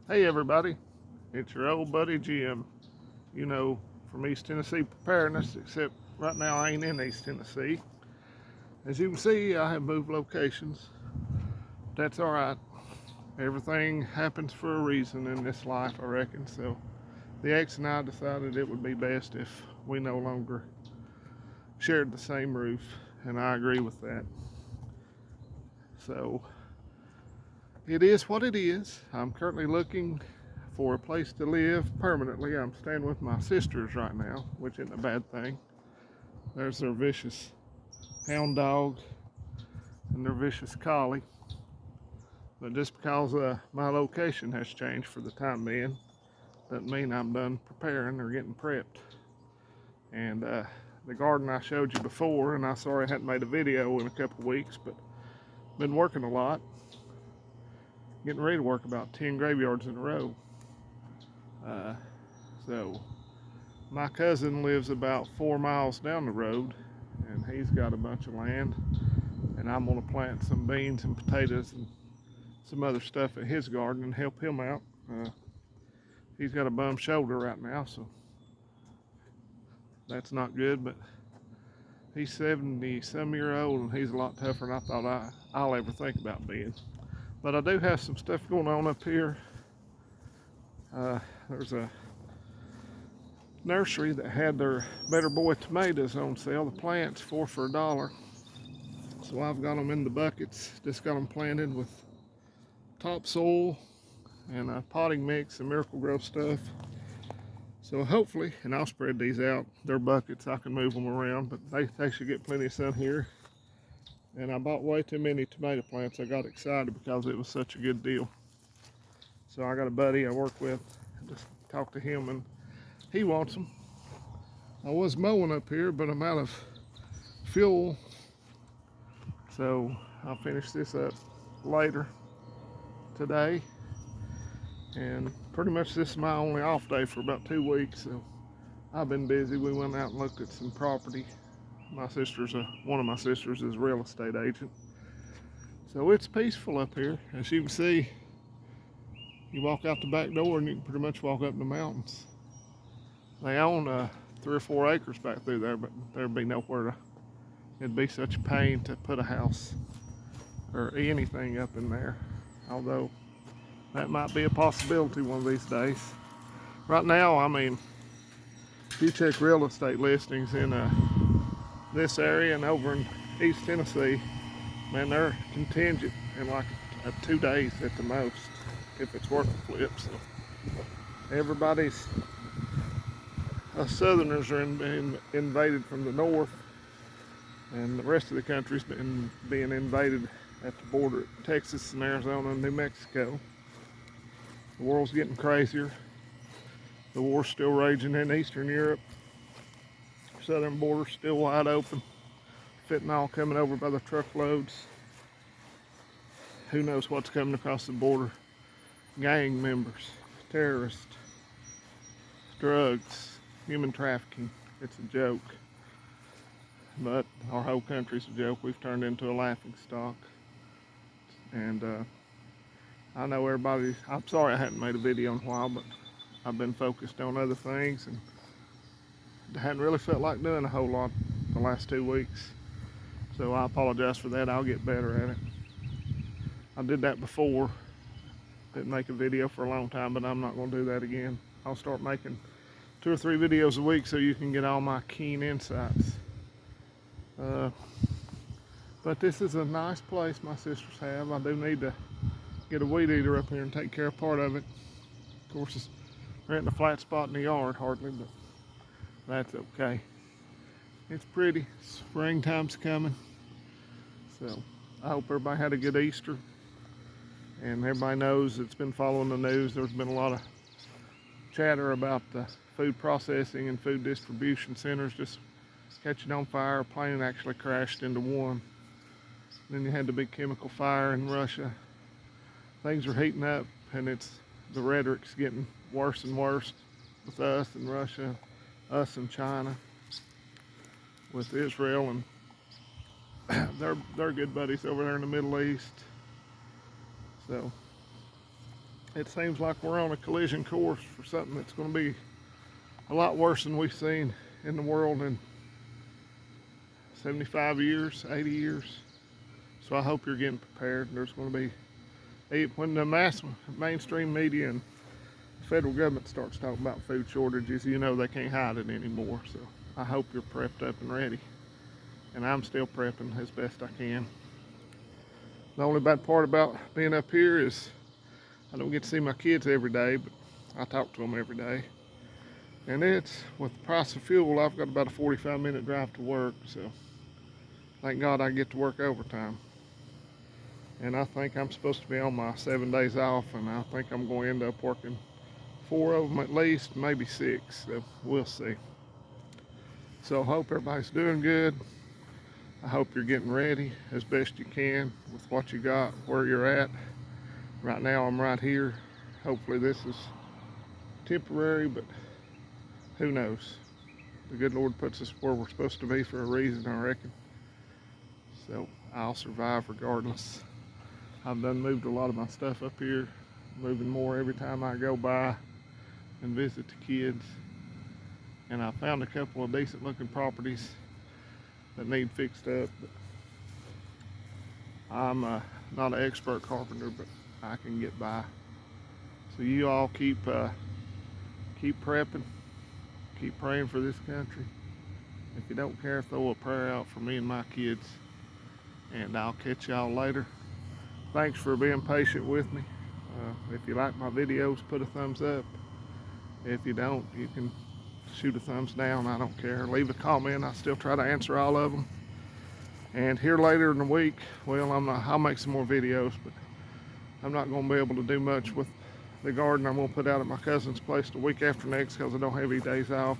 Hey everybody, it's your old buddy Jim, from East Tennessee Preparedness, except right now I ain't in East Tennessee. As you can see, I have moved locations. That's alright. Everything happens for a reason in this life, I reckon. So the ex and I decided it would be best if we no longer shared the same roof, and I agree with that. So it is what it is. I'm currently looking for a place to live permanently. I'm staying with my sisters right now, which isn't a bad thing. There's their vicious hound dog and their vicious collie. But just because my location has changed for the time being, doesn't mean I'm done preparing or getting prepped. And the garden I showed you before, and I'm sorry I hadn't made a video in a couple of weeks, but been working a lot, getting ready to work about 10 graveyards in a row. So my cousin lives about 4 miles down the road, and he's got a bunch of land, and I'm gonna plant some beans and potatoes and some other stuff in his garden and help him out. He's got a bum shoulder right now, so that's not good, but he's 70 some year old and he's a lot tougher than I thought I'll ever think about being. But I do have some stuff going on up here. There's a nursery that had their Better Boy tomatoes on sale, the plants 4 for $1. So I've got them in the buckets, just got them planted with topsoil and a potting mix and Miracle Grow stuff. So hopefully, and I'll spread these out, they're buckets, I can move them around, but they should get plenty of sun here. And I bought way too many tomato plants. I got excited because it was such a good deal. So I got a buddy I work with, I just talked to him and he wants them. I was mowing up here, but I'm out of fuel. So I'll finish this up later today. And pretty much this is my only off day for about 2 weeks. So I've been busy. We went out and looked at some property. One of my sisters is a real estate agent. So it's peaceful up here. As you can see, you walk out the back door and you can pretty much walk up the mountains. They own 3 or 4 acres back through there, but there'd be nowhere to, it'd be such a pain to put a house or anything up in there. Although that might be a possibility one of these days. Right now, I mean, if you check real estate listings in this area and over in East Tennessee, man, they're contingent in like 2 days at the most, if it's worth a flip. So everybody's, us Southerners are invaded from the north, and the rest of the country's been being invaded at the border of Texas and Arizona and New Mexico. The world's getting crazier. The war's still raging in Eastern Europe. Southern border's still wide open. Fentanyl coming over by the truckloads. Who knows what's coming across the border? Gang members, terrorists, drugs, human trafficking. It's a joke. But our whole country's a joke. We've turned into a laughing stock. And I know I'm sorry I hadn't made a video in a while, but I've been focused on other things and hadn't really felt like doing a whole lot the last 2 weeks. So I apologize for that. I'll get better at it. I did that before. Didn't make a video for a long time, but I'm not going to do that again. I'll start making 2 or 3 videos a week so you can get all my keen insights. But this is a nice place my sisters have. I do need to get a weed eater up here and take care of part of it. Of course, there ain't a flat spot in the yard hardly, but that's okay. It's pretty. Springtime's coming. So I hope everybody had a good Easter. And everybody knows it's been following the news. There's been a lot of chatter about the food processing and food distribution centers just catching on fire. A plane actually crashed into one. Then you had the big chemical fire in Russia. Things are heating up, and the rhetoric's getting worse and worse with us and Russia, us and China, with Israel, and they're good buddies over there in the Middle East. So it seems like we're on a collision course for something that's going to be a lot worse than we've seen in the world in 75 years, 80 years. So I hope you're getting prepared. There's going to be, when the mainstream media and the federal government starts talking about food shortages, you know they can't hide it anymore. So I hope you're prepped up and ready. And I'm still prepping as best I can. The only bad part about being up here is I don't get to see my kids every day, but I talk to them every day. And it's, with the price of fuel, I've got about a 45-minute drive to work, so thank God I get to work overtime. And I think I'm supposed to be on my 7 days off, and I think I'm going to end up working 4 of them at least, maybe 6, so we'll see. So I hope everybody's doing good. I hope you're getting ready as best you can with what you got, where you're at. Right now I'm right here. Hopefully this is temporary, but who knows? The good Lord puts us where we're supposed to be for a reason, I reckon. So I'll survive regardless. I've done moved a lot of my stuff up here, moving more every time I go by and visit the kids. And I found a couple of decent looking properties that need fixed up. But I'm not an expert carpenter, but I can get by. So you all keep prepping. Keep praying for this country. If you don't care, throw a prayer out for me and my kids. And I'll catch y'all later. Thanks for being patient with me. If you like my videos, put a thumbs up. If you don't, you can shoot a thumbs down. I don't care. Leave a comment. I still try to answer all of them. And here later in the week, well, I'll make some more videos, but I'm not going to be able to do much with the garden I'm going to put out at my cousin's place the week after next because I don't have any days off.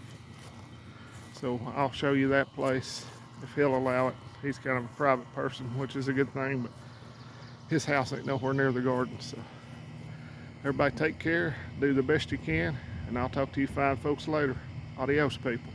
So I'll show you that place if he'll allow it. He's kind of a private person, which is a good thing, but his house ain't nowhere near the garden. So everybody take care, do the best you can, and I'll talk to you fine folks later. Adios, people.